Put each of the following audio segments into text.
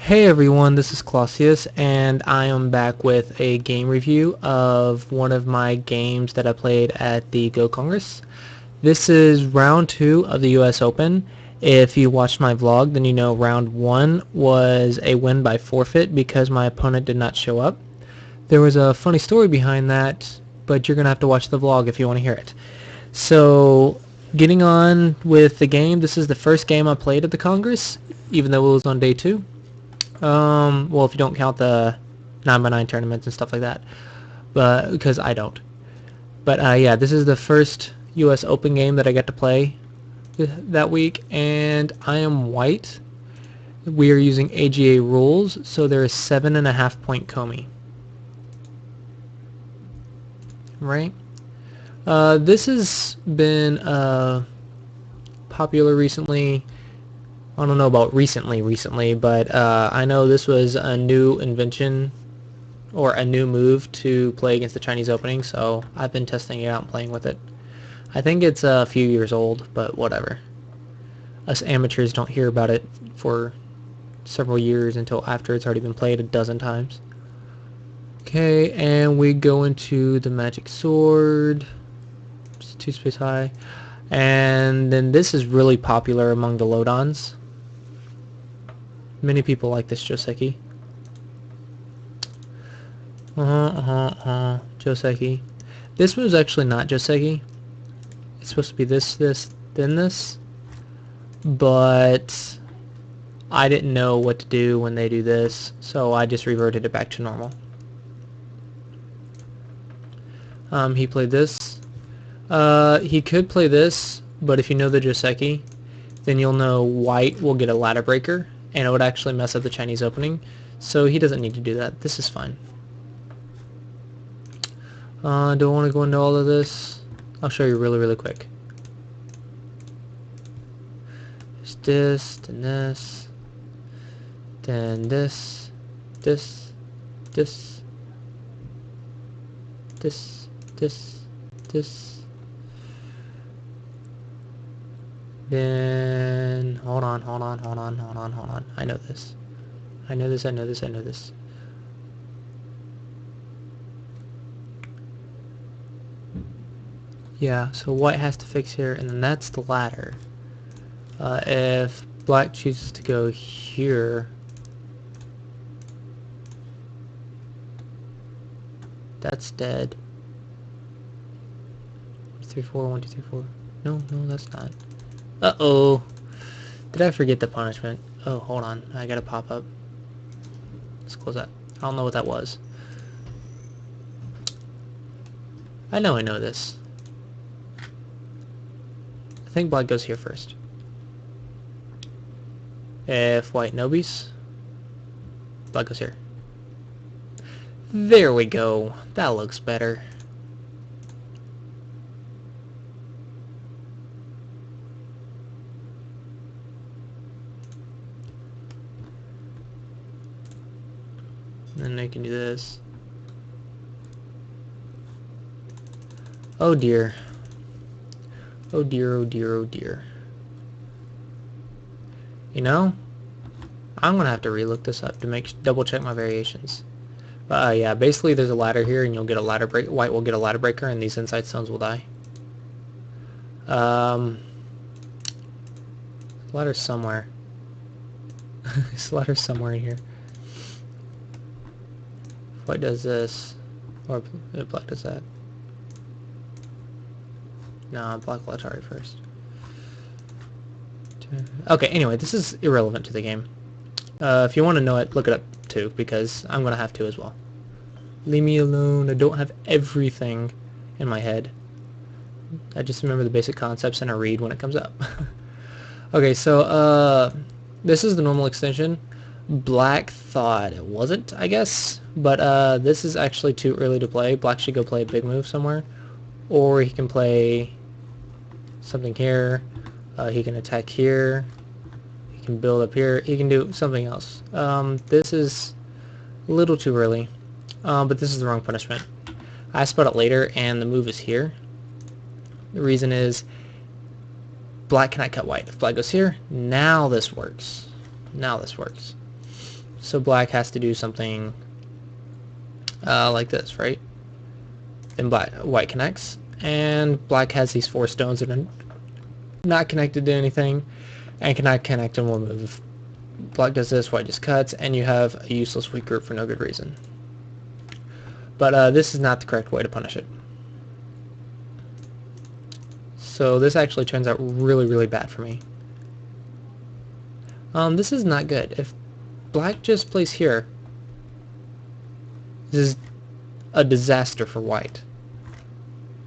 Hey everyone, this is Clossi, and I am back with a game review of one of my games that I played at the Go Congress. This is round 2 of the US Open. If you watched my vlog, then you know round 1 was a win by forfeit because my opponent did not show up. There was a funny story behind that, but you're going to have to watch the vlog if you want to hear it. So, getting on with the game, this is the first game I played at the Congress, even though it was on day 2. Well, if you don't count the 9x9 tournaments and stuff like that, but because I don't. But yeah, this is the first U.S. Open game that I get to play that week, and I am white. We are using AGA rules, so there is 7.5 point Komi. Right? This has been popular recently. I don't know about recently, but I know this was a new invention or a new move to play against the Chinese opening, so I've been testing it out and playing with it. I think it's a few years old, but whatever. Us amateurs don't hear about it for several years until after it's already been played a dozen times. Okay, and we go into the magic sword. It's 2 space high. And then this is really popular among the Lodons. Many people like this joseki. Joseki. This was actually not joseki. It's supposed to be this, then this. But I didn't know what to do when they do this, so I just reverted it back to normal. He played this. He could play this, but if you know the joseki, then you'll know white will get a ladder breaker, and it would actually mess up the Chinese opening, so he doesn't need to do that. This is fine. Don't want to go into all of this. I'll show you really quick. There's this, then this, then this, this, this, this. Then hold on. I know this. Yeah, so white has to fix here, and then that's the ladder. If black chooses to go here, that's dead. 3, 4, 1, 2, 3, 4. No, that's not. Uh-oh. Did I forget the punishment? Oh, hold on. I gotta pop up. Let's close that. I don't know what that was. I know this. I think black goes here first. If white nobies, black goes here. There we go. That looks better. And then I can do this. Oh dear. Oh dear. You know, I'm gonna have to relook this up to double check my variations. But yeah, basically there's a ladder here, and you'll get a ladder break. White will get a ladder breaker, and these inside stones will die. Ladder's somewhere. This ladder's somewhere in here. White does this, or black does that. No, black will Atari first. Okay, anyway, this is irrelevant to the game. If you want to know it, look it up too, because I'm going to have to as well. Leave me alone. I don't have everything in my head. I just remember the basic concepts and I read when it comes up. Okay, so this is the normal extension. Black thought it wasn't, I guess, but this is actually too early to play. Black should go play a big move somewhere, or he can play something here. He can attack here. He can build up here. He can do something else. This is a little too early, but this is the wrong punishment. I spot it later, and the move is here. The reason is black cannot cut white. If black goes here, now this works. So black has to do something like this, right? Then white connects, and black has these 4 stones that are not connected to anything, and cannot connect in one move. Black does this, white just cuts, and you have a useless weak group for no good reason. But this is not the correct way to punish it. So this actually turns out really, really bad for me. This is not good. If black just plays here, this is a disaster for white.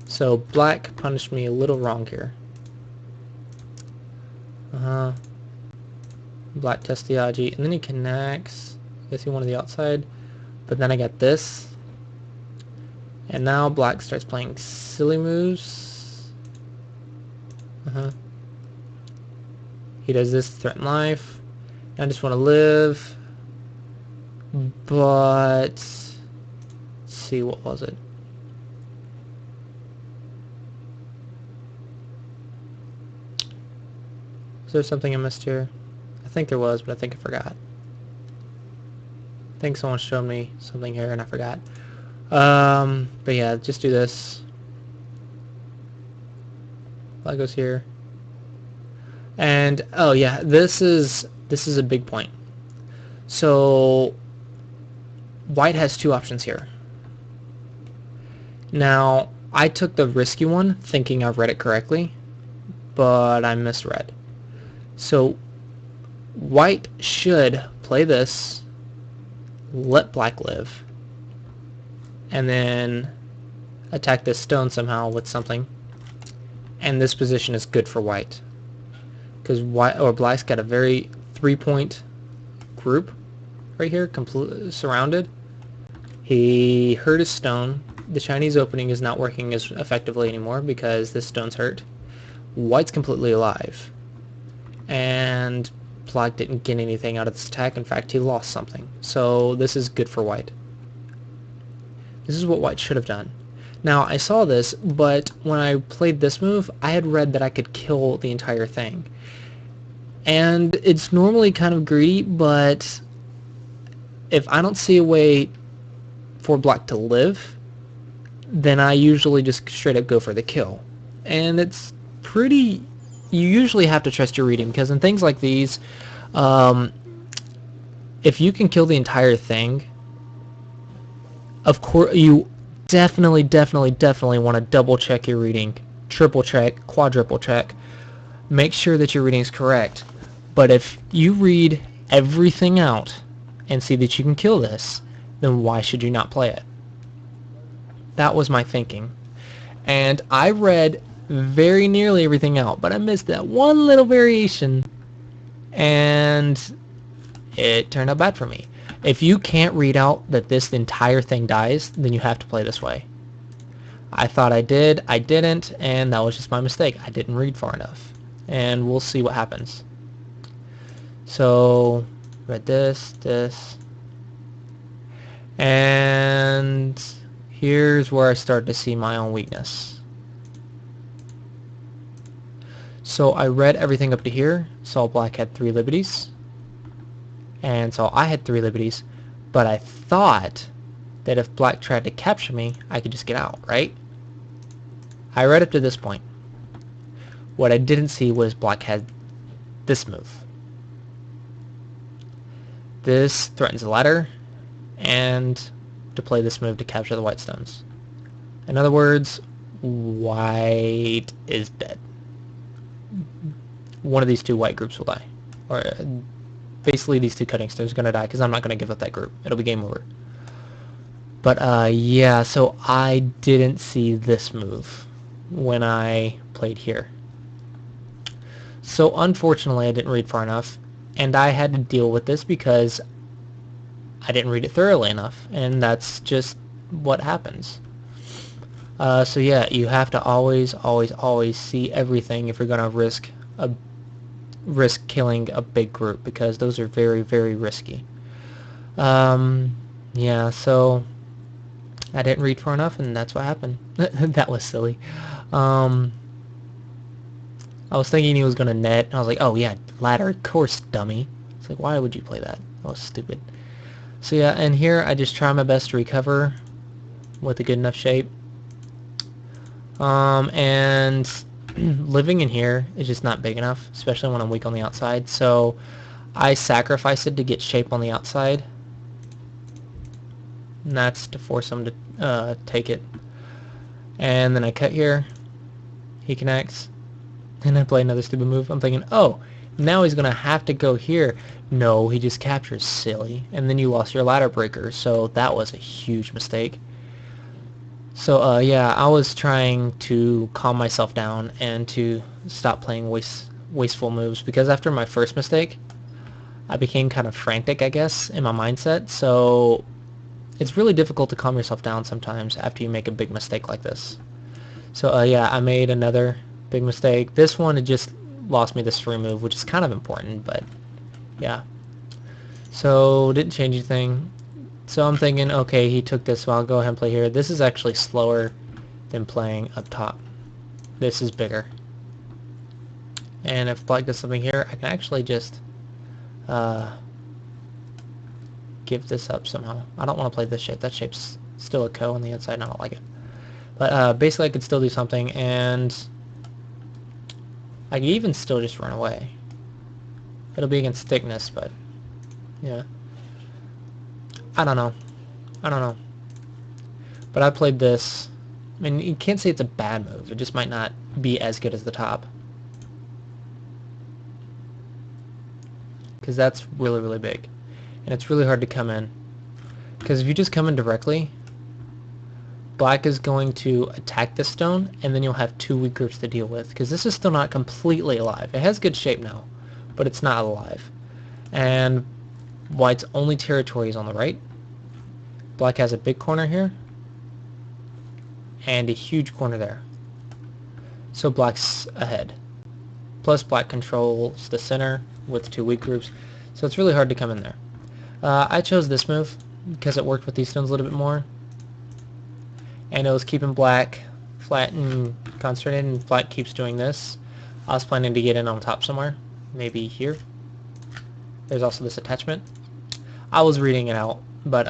So black punished me a little wrong here. Black tests the Aji, and then he connects. I guess he wanted the outside, but then I got this. And now black starts playing silly moves. He does this, threaten life. I just want to live. But let's see, what was it? Is there something I missed here? I think there was, but I think I forgot. I think someone showed me something here and I forgot. But yeah, just do this. That goes here. And oh yeah, this is a big point. So white has 2 options here. Now, I took the risky one thinking I read it correctly, but I misread. So white should play this, let black live, and then attack this stone somehow with something. And this position is good for white, because white or black's got a very 3-point group right here, completely surrounded. He hurt his stone. The Chinese opening is not working as effectively anymore because this stone's hurt. White's completely alive, and black didn't get anything out of this attack. In fact, he lost something. So this is good for white. This is what white should have done. Now, I saw this, but when I played this move, I had read that I could kill the entire thing. And it's normally kind of greedy, but if I don't see a way for black to live, then I usually just straight up go for the kill. And it's pretty... You usually have to trust your reading, because in things like these, if you can kill the entire thing, of course, you definitely want to double check your reading, triple check, quadruple check, make sure that your reading is correct. But if you read everything out and see that you can kill this, then why should you not play it? That was my thinking. And I read very nearly everything out, but I missed that one little variation, and it turned out bad for me. If you can't read out that this entire thing dies, then you have to play this way. I thought I did, I didn't, and that was just my mistake. I didn't read far enough. And we'll see what happens. So, read this, and here's where I start to see my own weakness. So I read everything up to here, saw black had 3 liberties, and so I had 3 liberties, but I thought that if black tried to capture me, I could just get out, right? I read up to this point. What I didn't see was black had this move. This threatens the ladder, and to play this move to capture the white stones. In other words, white is dead. One of these 2 white groups will die. Or basically these 2 cutting stones are going to die, because I'm not going to give up that group. It'll be game over. But yeah, so I didn't see this move when I played here. So unfortunately I didn't read far enough, and I had to deal with this because I didn't read it thoroughly enough, and that's just what happens. So yeah, you have to always see everything if you're going to risk killing a big group, because those are very, very risky. Yeah, so I didn't read far enough, and that's what happened. That was silly. I was thinking he was going to net, and I was like, oh yeah, ladder, of course, dummy. It's like, why would you play that? That was stupid. So yeah, and here I just try my best to recover with a good enough shape. And living in here is just not big enough, especially when I'm weak on the outside. So I sacrifice it to get shape on the outside. And that's to force him to take it. And then I cut here. He connects. And I play another stupid move. I'm thinking, oh, now he's going to have to go here. No, he just captures. Silly. And then you lost your ladder breaker. So that was a huge mistake. So yeah, I was trying to calm myself down and to stop playing wasteful moves, because after my first mistake, I became kind of frantic, I guess, in my mindset. So it's really difficult to calm yourself down sometimes after you make a big mistake like this. So yeah, I made another big mistake. This one, it just lost me this free move, which is kind of important, but yeah. So didn't change anything. So I'm thinking, okay, he took this, so I'll go ahead and play here. This is actually slower than playing up top. This is bigger. And if black does something here, I can actually just give this up somehow. I don't want to play this shape. That shape's still a ko on the inside, and I don't like it. But basically I could still do something, and I could even still just run away. It'll be against thickness, but yeah. I don't know. But I played this. I mean, you can't say it's a bad move. It just might not be as good as the top. Because that's really, really big. And it's really hard to come in. Because if you just come in directly, black is going to attack this stone, and then you'll have two weak groups to deal with. Because this is still not completely alive. It has good shape now, but it's not alive. And white's only territory is on the right. Black has a big corner here and a huge corner there. So black's ahead. Plus black controls the center with two weak groups. So it's really hard to come in there. I chose this move because it worked with these stones a little bit more. And it was keeping black flat and concentrated, and black keeps doing this. I was planning to get in on top somewhere. Maybe here. There's also this attachment. I was reading it out, but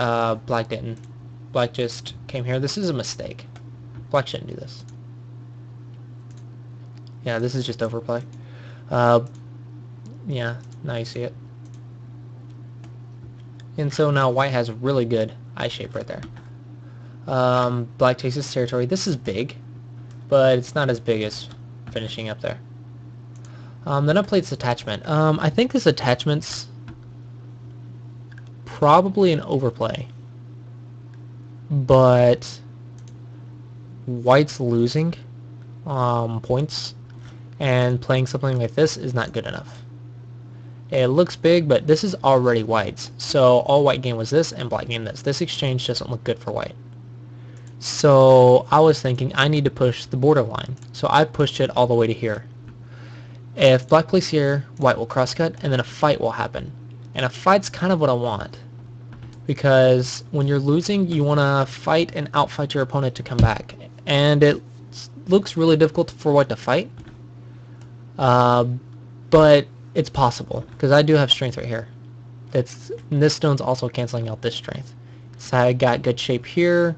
black didn't. Black just came here. This is a mistake. Black shouldn't do this. Yeah, this is just overplay. Yeah, now you see it. And so now white has a really good eye shape right there. Black takes his territory. This is big, but it's not as big as finishing up there. Then I played this attachment. I think this attachment's probably an overplay, but white's losing points, and playing something like this is not good enough. It looks big, but this is already white's, so all white gained was this, and black gained this. This exchange doesn't look good for white. So I was thinking I need to push the borderline, so I pushed it all the way to here. If black plays here, white will crosscut, and then a fight will happen. And a fight's kind of what I want, because when you're losing, you want to fight and outfight your opponent to come back. And it looks really difficult for white to fight, but it's possible, because I do have strength right here. This stone's also canceling out this strength. So I got good shape here.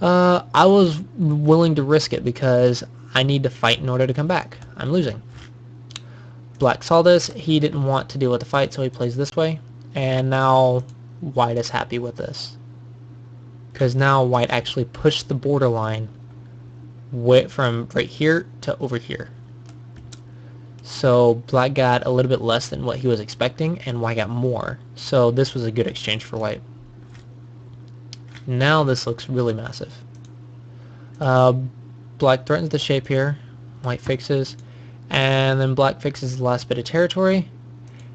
I was willing to risk it because I need to fight in order to come back. I'm losing. Black saw this. He didn't want to deal with the fight, so he plays this way. And now white is happy with this, because now white actually pushed the borderline from right here to over here. So black got a little bit less than what he was expecting, and white got more. So this was a good exchange for white. Now this looks really massive. Black threatens the shape here. White fixes. And then black fixes the last bit of territory.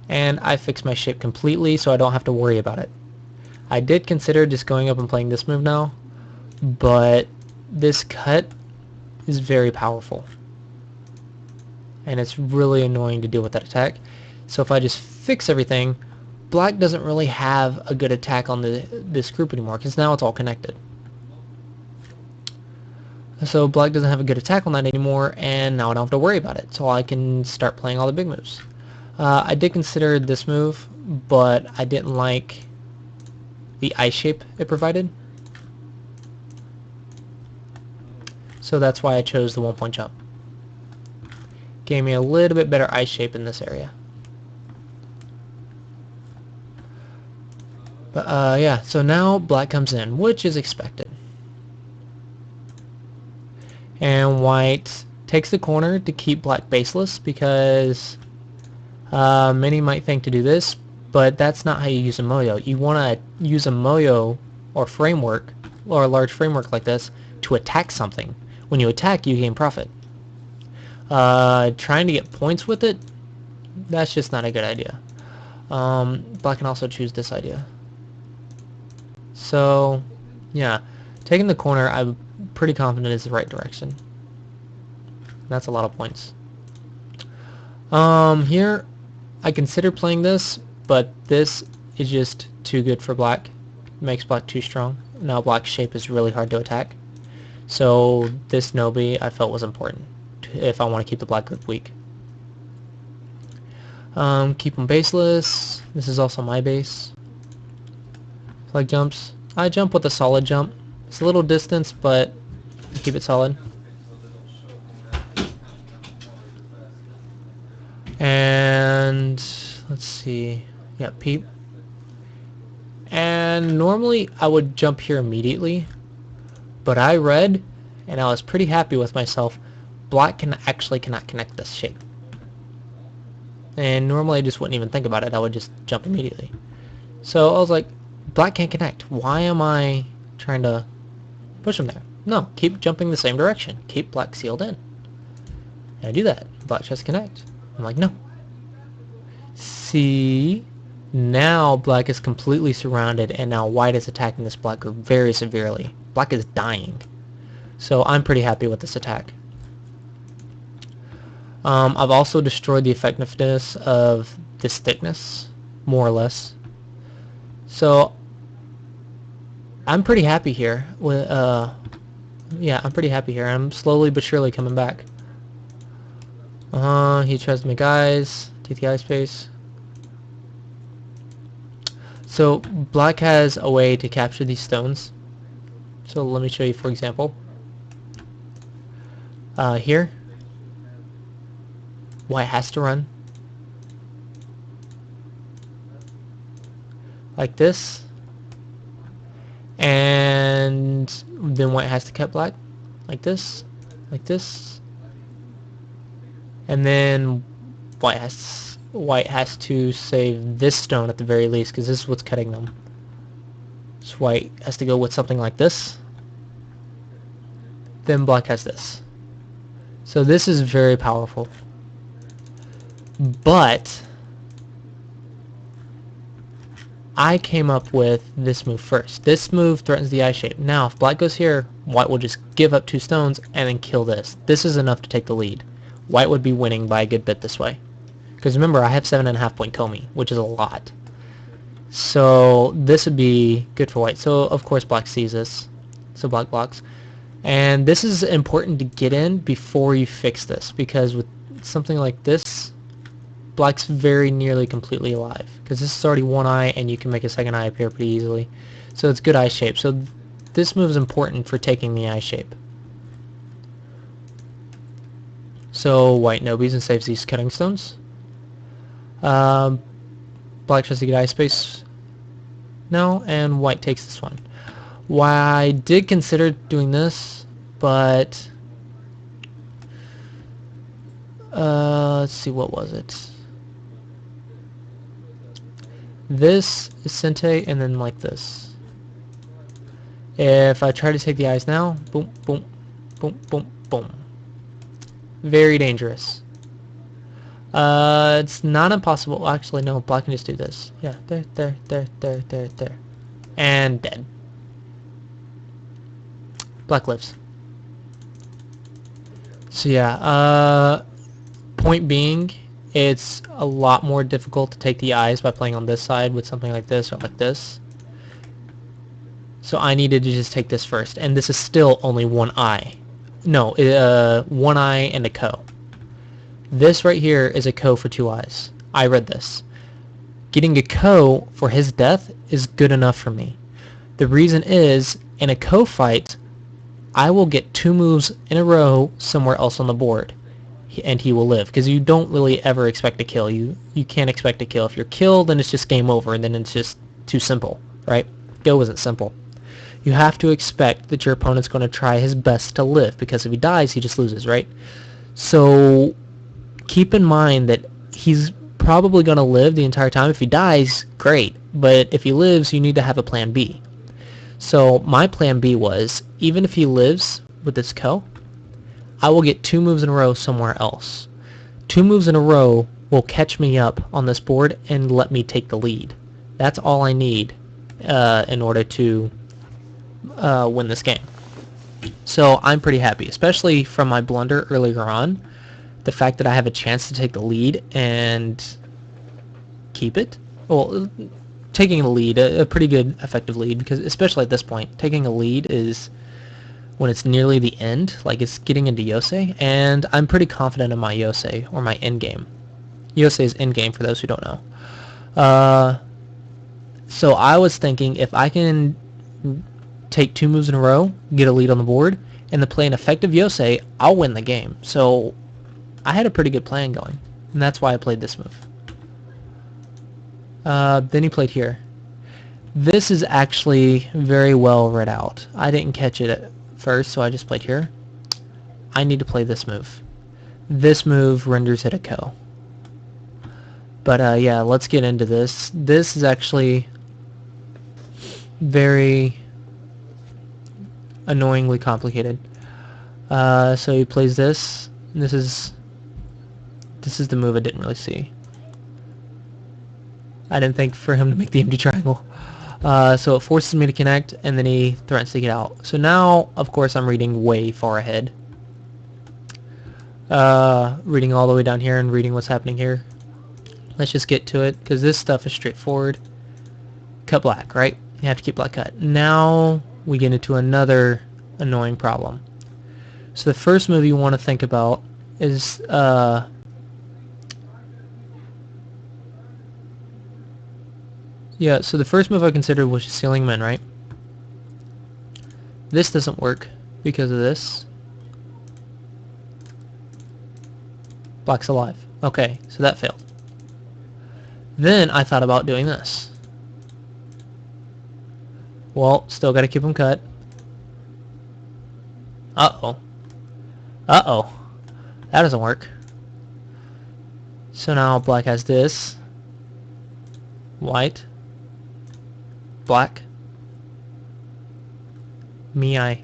And I fix my shape completely, so I don't have to worry about it. I did consider just going up and playing this move now, but this cut is very powerful. And it's really annoying to deal with that attack. So if I just fix everything, black doesn't really have a good attack on this group anymore, because now it's all connected. So black doesn't have a good attack on that anymore, and now I don't have to worry about it. So I can start playing all the big moves. I did consider this move, but I didn't like the eye shape it provided. So that's why I chose the 1 point jump. Gave me a little bit better eye shape in this area. But yeah, so now black comes in, which is expected. And white takes the corner to keep black baseless, because many might think to do this, but that's not how you use a moyo. You want to use a moyo or framework, or a large framework like this, to attack something. When you attack, you gain profit. Trying to get points with it, that's just not a good idea. Black can also choose this idea. So, yeah, taking the corner, I'm pretty confident is the right direction. That's a lot of points. Here, I consider playing this, but this is just too good for black. It makes black too strong. Now black's shape is really hard to attack. So this Nobi I felt was important if I want to keep the black group weak. Keep them baseless. This is also my base. Flag jumps. I jump with a solid jump. It's a little distance, but keep it solid. And let's see. Yeah, peep. And normally I would jump here immediately, but I read, and I was pretty happy with myself, black cannot connect this shape. And normally I just wouldn't even think about it. I would just jump immediately. So I was like, black can't connect. Why am I trying to push him there? No, keep jumping the same direction. Keep black sealed in. And I do that. Black tries to connect. I'm like, no. See? Now black is completely surrounded, and now white is attacking this black group very severely. Black is dying. So I'm pretty happy with this attack. I've also destroyed the effectiveness of this thickness, more or less. So I'm pretty happy here. Yeah, I'm pretty happy here. I'm slowly but surely coming back. He tries to make eyes, take the eye space. So black has a way to capture these stones. So let me show you, for example. Here, white has to run like this, and then white has to cut black like this, and then white has to save this stone at the very least, because this is what's cutting them. So white has to go with something like this, then black has this. So this is very powerful. But I came up with this move first. This move threatens the eye shape. Now if black goes here, white will just give up 2 stones and then kill this. This is enough to take the lead. White would be winning by a good bit this way. Because remember, I have 7.5 point Komi, which is a lot. So this would be good for white. So of course black sees this. So black blocks. And this is important to get in before you fix this, because with something like this, black's very nearly completely alive, because this is already one eye and you can make a second eye appear pretty easily. So it's good eye shape. So this move is important for taking the eye shape. So white nobis and saves these cutting stones. Black tries to get eye space now, and white takes this one. I did consider doing this, but let's see, what was it? This is Sente, and then like this. If I try to take the eyes now, boom, boom, boom, boom, boom. Very dangerous. It's not impossible. Actually, no, black can just do this. Yeah, there. And dead. Black lives. So yeah, point being, it's a lot more difficult to take the eyes by playing on this side with something like this or like this. So I needed to just take this first, and this is still only one eye. No, one eye and a ko. This right here is a ko for 2 eyes. I read this. Getting a ko for his death is good enough for me. The reason is, in a co-fight, I will get 2 moves in a row somewhere else on the board, and he will live, because you don't really ever expect a kill. You can't expect a kill. If you're killed, then it's just game over, and then it's just too simple, right? Go isn't simple. You have to expect that your opponent's going to try his best to live, because if he dies, he just loses, right? So keep in mind that he's probably going to live the entire time. If he dies, great, but if he lives, you need to have a plan B. So my plan B was, even if he lives with this co, I will get 2 moves in a row somewhere else. 2 moves in a row will catch me up on this board and let me take the lead. That's all I need in order to win this game. So I'm pretty happy, especially from my blunder earlier on. The fact that I have a chance to take the lead and keep it. Well, taking a lead, a pretty good effective lead, because especially at this point, taking a lead is when it's nearly the end, like it's getting into josei, and I'm pretty confident in my josei, or my endgame. Josei is endgame for those who don't know. So I was thinking, if I can take 2 moves in a row, get a lead on the board, and then play an effective josei, I'll win the game. So I had a pretty good plan going, and that's why I played this move. Then he played here. This is actually very well read out. I didn't catch it at first, so I just played here. I need to play this move. This move renders it a ko. But yeah, let's get into this. This is actually very annoyingly complicated. So he plays this. And this is the move I didn't really see. I didn't think for him to make the empty triangle. So it forces me to connect, and then he threatens to get out. So now, of course, I'm reading way far ahead. Reading all the way down here and reading what's happening here. Let's just get to it, because this stuff is straightforward. Cut black, right? You have to keep black cut. Now we get into another annoying problem. So the first move you want to think about is yeah, so the first move I considered was sealing him in, right? This doesn't work because of this. Black's alive. Okay, so that failed. Then I thought about doing this. Well, still gotta keep him cut. Uh-oh. Uh-oh. That doesn't work. So now black has this. White. Black. Miai.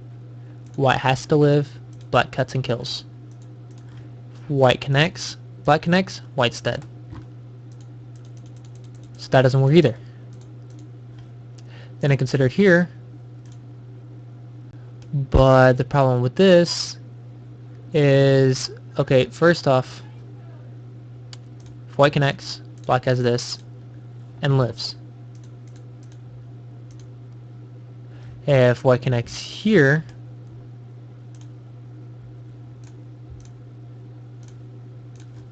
White has to live. Black cuts and kills. White connects. Black connects. White's dead. So that doesn't work either. Then I consider here. But the problem with this is, okay, first off, if white connects, black has this, and lives. If white connects here,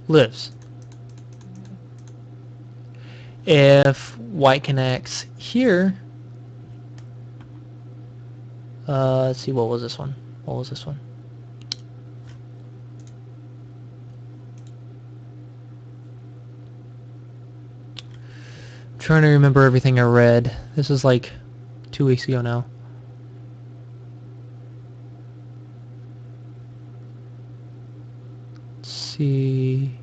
lives. If white connects here, let's see, what was this one? What was this one? I'm trying to remember everything I read. This was like 2 weeks ago now. Let's see.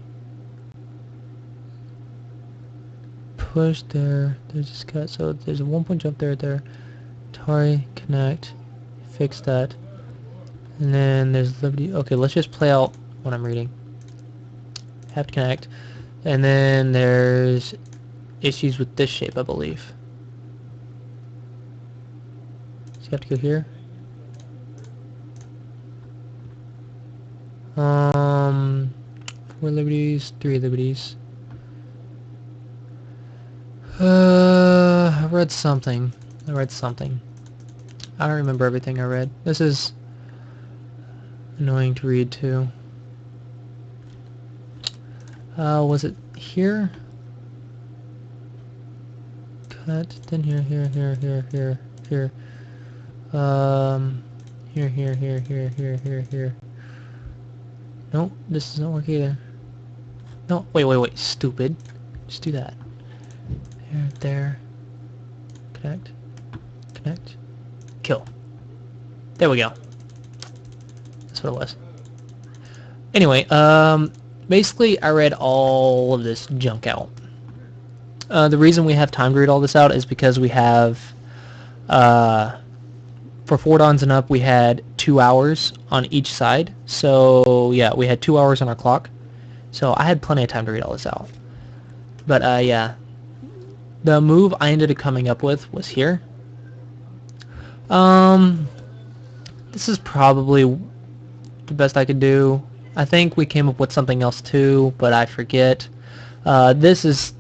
Push there. There's this cut. So there's a 1-point jump there. Tari, connect. Fix that. And then there's Liberty. Okay, let's just play out what I'm reading. Have to connect. And then there's issues with this shape, I believe. So you have to go here. 4 liberties, 3 liberties. I read something. I don't remember everything I read. This is annoying to read too. Was it here? Cut, then here. Here. Here. No, this doesn't work either. No, wait, stupid. Just do that. There. Connect. Kill. There we go. That's what it was. Anyway, basically I read all of this junk out. The reason we have time to read all this out is because we have, for 4 dawns and up, we had 2 hours on each side. So, yeah, we had 2 hours on our clock. So I had plenty of time to read all this out. But, yeah. The move I ended up coming up with was here. This is probably the best I could do. I think we came up with something else too, but I forget. This is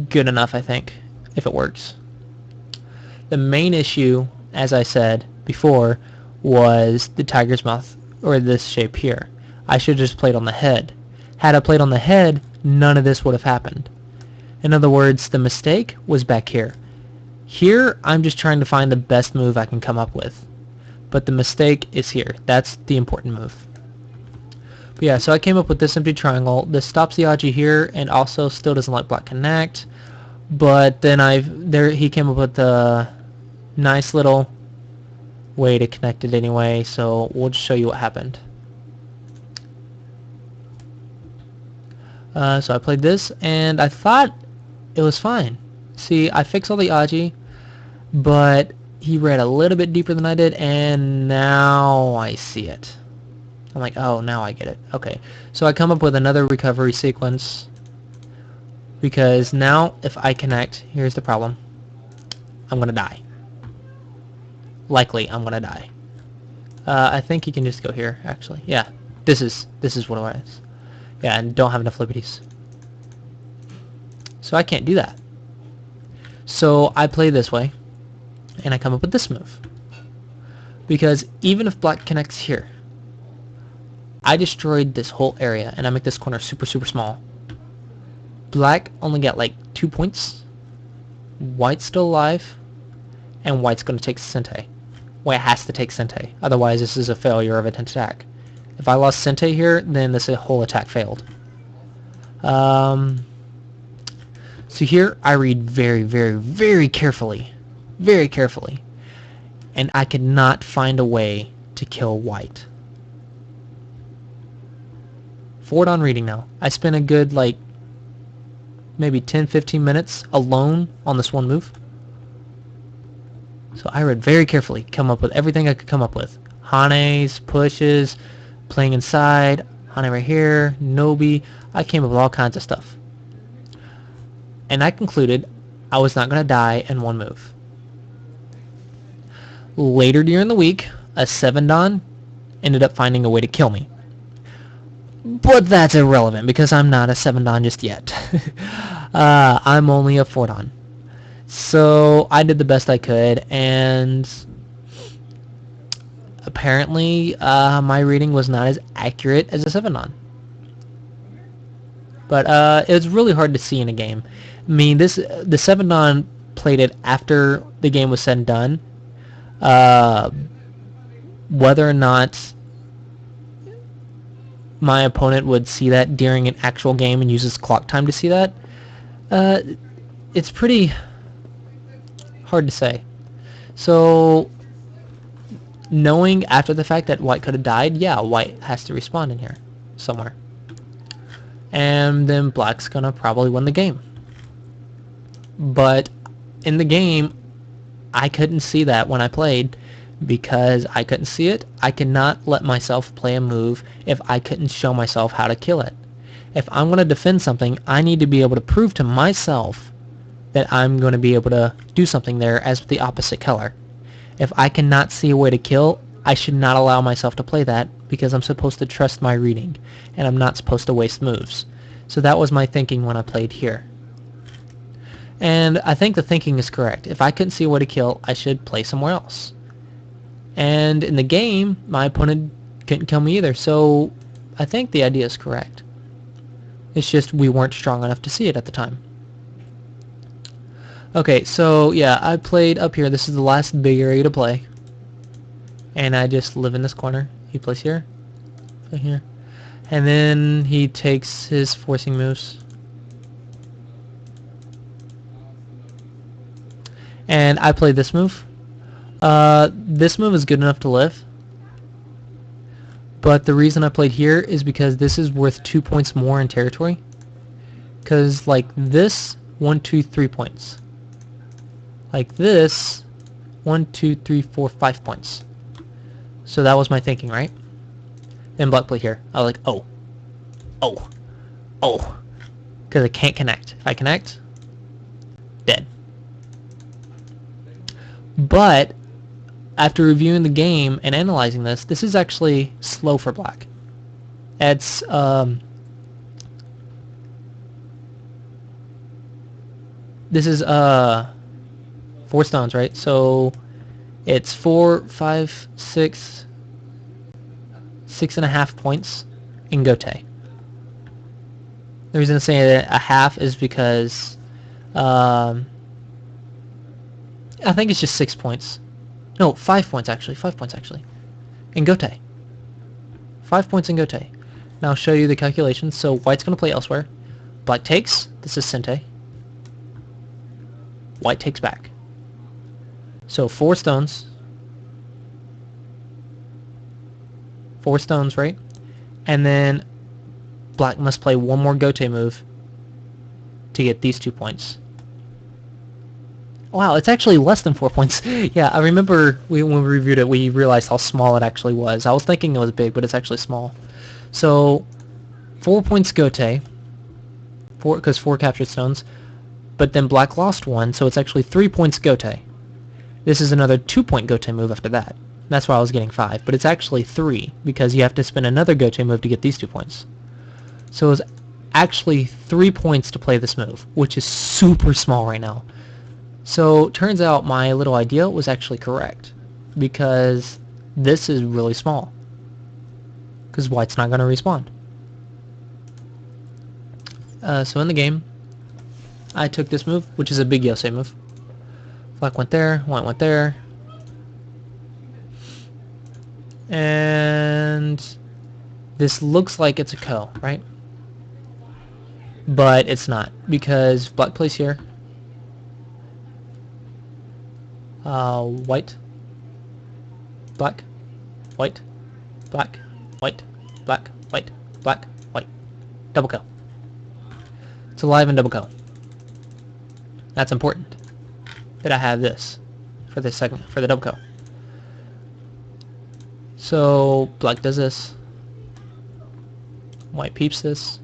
good enough, I think, if it works. The main issue, as I said before, was the tiger's mouth, or this shape here. I should have just played on the head. Had I played on the head, none of this would have happened. In other words, the mistake was back here. Here, I'm just trying to find the best move I can come up with. But the mistake is here. That's the important move. But yeah, so I came up with this empty triangle. This stops the Aji here, and also still doesn't let black connect. But then he came up with a nice little way to connect it anyway, so we'll just show you what happened. So I played this, and I thought it was fine. See, I fixed all the Aji, but he read a little bit deeper than I did, and now I see it. I'm like, oh, now I get it. Okay, so I come up with another recovery sequence, because now if I connect, here's the problem. I'm gonna die. Likely, I'm gonna die. I think you can just go here, actually. Yeah, this is what it was. Yeah, and don't have enough liberties. So I can't do that. So I play this way, and I come up with this move. Because even if black connects here, I destroyed this whole area, and I make this corner super, super small. Black only got like 2 points. White's still alive, and white's going to take Sente. White has to take Sente. Otherwise, this is a failure of an attack. If I lost Sente here, then this whole attack failed. So here, I read very, very, very carefully. Very carefully. And I could not find a way to kill white. 4 dawn reading now. I spent a good, like, maybe 10-15 minutes alone on this one move. So I read very carefully, come up with everything I could come up with. Hanes, pushes, playing inside, Hane right here, Nobi. I came up with all kinds of stuff. And I concluded I was not going to die in one move. Later during the week, a 7 dawn ended up finding a way to kill me. But that's irrelevant because I'm not a 7 dawn just yet. I'm only a 4 dawn. So I did the best I could, and apparently my reading was not as accurate as a 7 dawn. But it was really hard to see in a game. I mean, the 7 dawn played it after the game was said and done. Whether or not my opponent would see that during an actual game and use his clock time to see that, it's pretty hard to say. So, knowing after the fact that white could have died, yeah, white has to respawn in here somewhere. And then black's gonna probably win the game. But in the game, I couldn't see that when I played. Because I couldn't see it, I cannot let myself play a move if I couldn't show myself how to kill it. If I'm going to defend something, I need to be able to prove to myself that I'm going to be able to do something there as the opposite color. If I cannot see a way to kill, I should not allow myself to play that because I'm supposed to trust my reading, and I'm not supposed to waste moves. So that was my thinking when I played here. And I think the thinking is correct. If I couldn't see a way to kill, I should play somewhere else. And in the game, my opponent couldn't kill me either, so I think the idea is correct. It's just we weren't strong enough to see it at the time. Okay, so yeah, I played up here. This is the last big area to play. And I just live in this corner. He plays here. Play here. And then he takes his forcing moves. And I play this move. This move is good enough to live. But the reason I played here is because this is worth 2 points more in territory. Because like this, 1, 2, 3 points. Like this, 1, 2, 3, 4, 5 points. So that was my thinking, right? Then black played here. I was like, oh. Because I can't connect. If I connect, dead. But after reviewing the game and analyzing this is actually slow for black. It's this is 4 stones, right? So it's 4, 5, 6, 6.5 points in Gote. The reason I say that a half is because I think it's just 6 points. No, 5 points actually. 5 points actually. In Gote. 5 points in Gote. Now I'll show you the calculations. So white's going to play elsewhere. Black takes. This is Sente. White takes back. So 4 stones. 4 stones, right? And then black must play one more Gote move to get these 2 points. Wow, it's actually less than 4 points. Yeah, I remember when we reviewed it, we realized how small it actually was. I was thinking it was big, but it's actually small. So 4 points Gote, because 4 captured stones, but then black lost 1, so it's actually 3 points Gote. This is another 2-point Gote move after that. That's why I was getting 5, but it's actually 3, because you have to spend another Gote move to get these 2 points. So it's actually 3 points to play this move, which is super small right now. So turns out my little idea was actually correct, because this is really small, because white's not going to respond. So in the game, I took this move, which is a big Yosei move. Black went there, white went there, and this looks like it's a ko, right? But it's not, because black plays here. White, black, white, black, white, black, white, black, white. Double ko. It's alive and double ko. That's important that I have this for this segment, for the double ko. So black does this. White peeps this.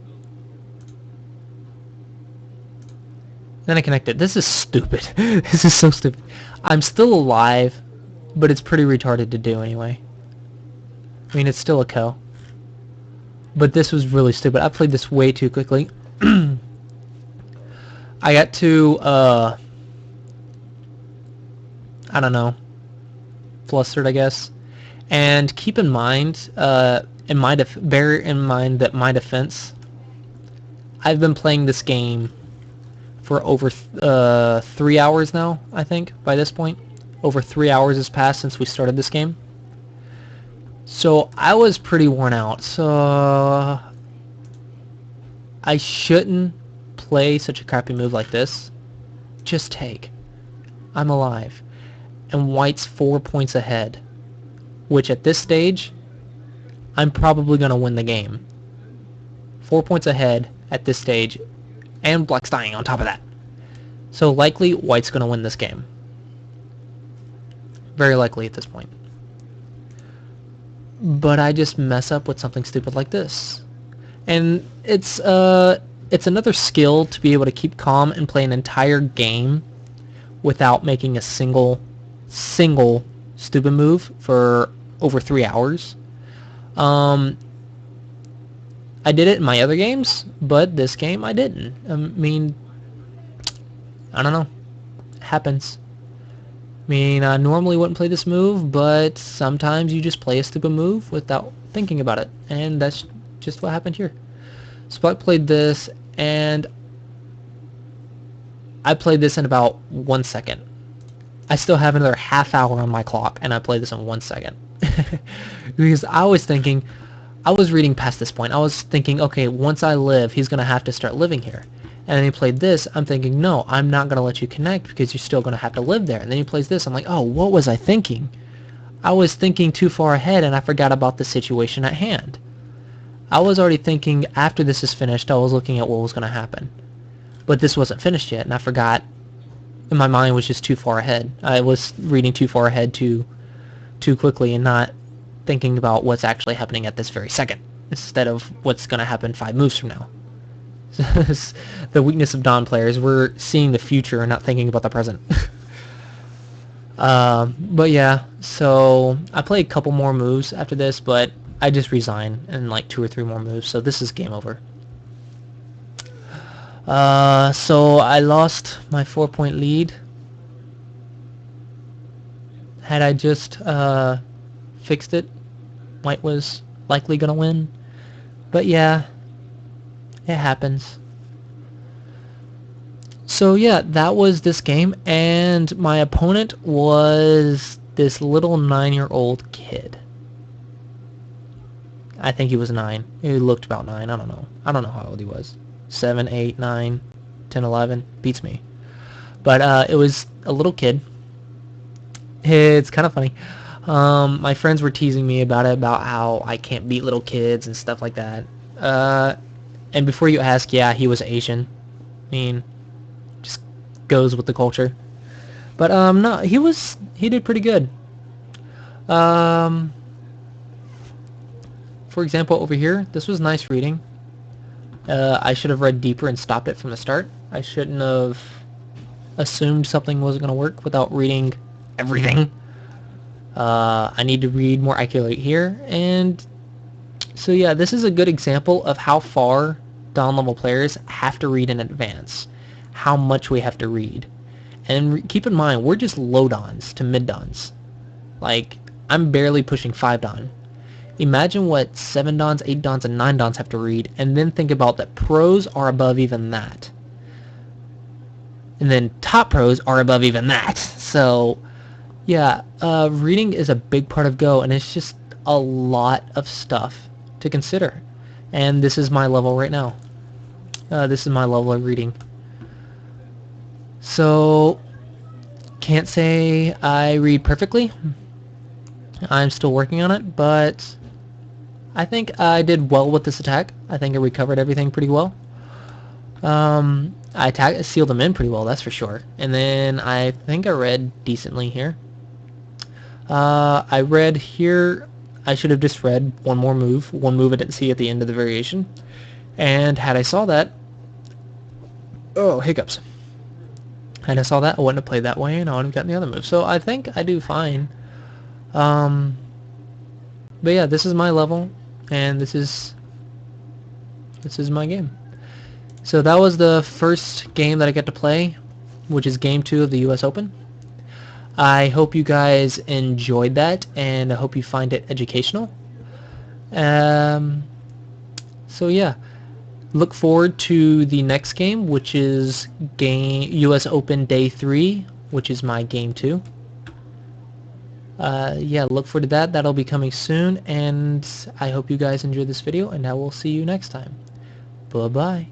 Then I connect it. This is stupid. This is so stupid. I'm still alive, but it's pretty retarded to do anyway. I mean, it's still a ko. But this was really stupid. I played this way too quickly. I got to, I don't know, flustered, I guess. And keep in mind, bear in mind that my defense, I've been playing this game for over 3 hours now, I think, by this point. Over 3 hours has passed since we started this game. So I was pretty worn out. So I shouldn't play such a crappy move like this. Just take. I'm alive. And white's 4 points ahead. Which at this stage, I'm probably going to win the game. 4 points ahead at this stage. And black's dying on top of that. So likely, white's going to win this game. Very likely at this point. But I just mess up with something stupid like this. And it's another skill to be able to keep calm and play an entire game without making a single stupid move for over 3 hours. I did it in my other games, but this game I didn't. I mean, I don't know. It happens. I mean, I normally wouldn't play this move, but sometimes you just play a stupid move without thinking about it. And that's just what happened here. Spot played this, and I played this in about 1 second. I still have another half hour on my clock, and I played this in 1 second. Because I was thinking, I was reading past this point. I was thinking, okay, once I live, he's going to have to start living here. And then he played this. I'm thinking, no, I'm not going to let you connect because you're still going to have to live there. And then he plays this. I'm like, oh, what was I thinking? I was thinking too far ahead, and I forgot about the situation at hand. I was already thinking after this is finished, I was looking at what was going to happen. But this wasn't finished yet, and I forgot. And my mind was just too far ahead. I was reading too far ahead too quickly and not thinking about what's actually happening at this very second instead of what's going to happen 5 moves from now. The weakness of Dawn players, we're seeing the future and not thinking about the present. But yeah, so I played a couple more moves after this, but I just resigned in like 2 or 3 more moves, so this is game over. So I lost my 4-point lead. Had I just fixed it, White was likely gonna win. But yeah, it happens. So yeah, that was this game, and my opponent was this little 9-year-old kid. I think he was 9. He looked about 9. I don't know. I don't know how old he was. 7, 8, 9, 10, 11. Beats me. But it was a little kid. It's kind of funny. My friends were teasing me about it, about how I can't beat little kids and stuff like that. And before you ask, yeah, he was Asian. I mean, just goes with the culture. But no, he did pretty good. For example, over here, this was nice reading. I should have read deeper and stopped it from the start. I shouldn't have assumed something wasn't going to work without reading everything. I need to read more accurately here. And so yeah, this is a good example of how far Dawn level players have to read in advance. How much we have to read. And keep in mind, we're just low Dawns to mid Dawns. Like, I'm barely pushing 5 Dawn. Imagine what 7 Dawns, 8 Dawns, and 9 Dawns have to read, and then think about that pros are above even that. And then top pros are above even that. So, yeah, reading is a big part of Go, and it's just a lot of stuff to consider. And this is my level right now. This is my level of reading. So, can't say I read perfectly. I'm still working on it, but I think I did well with this attack. I think I recovered everything pretty well. I sealed them in pretty well, that's for sure. And then I think I read decently here. I read here, I should have just read one move I didn't see at the end of the variation. And had I saw that, oh, hiccups. Had I saw that, I wouldn't have played that way, and I would have gotten the other move. So I think I do fine. But yeah, this is my level, and this is my game. So that was the first game that I get to play, which is Game 2 of the US Open. I hope you guys enjoyed that, and I hope you find it educational. So yeah, look forward to the next game, which is US Open Day 3, which is my Game 2. Yeah, look forward to that. That'll be coming soon, and I hope you guys enjoyed this video, and I will see you next time. Bye-bye.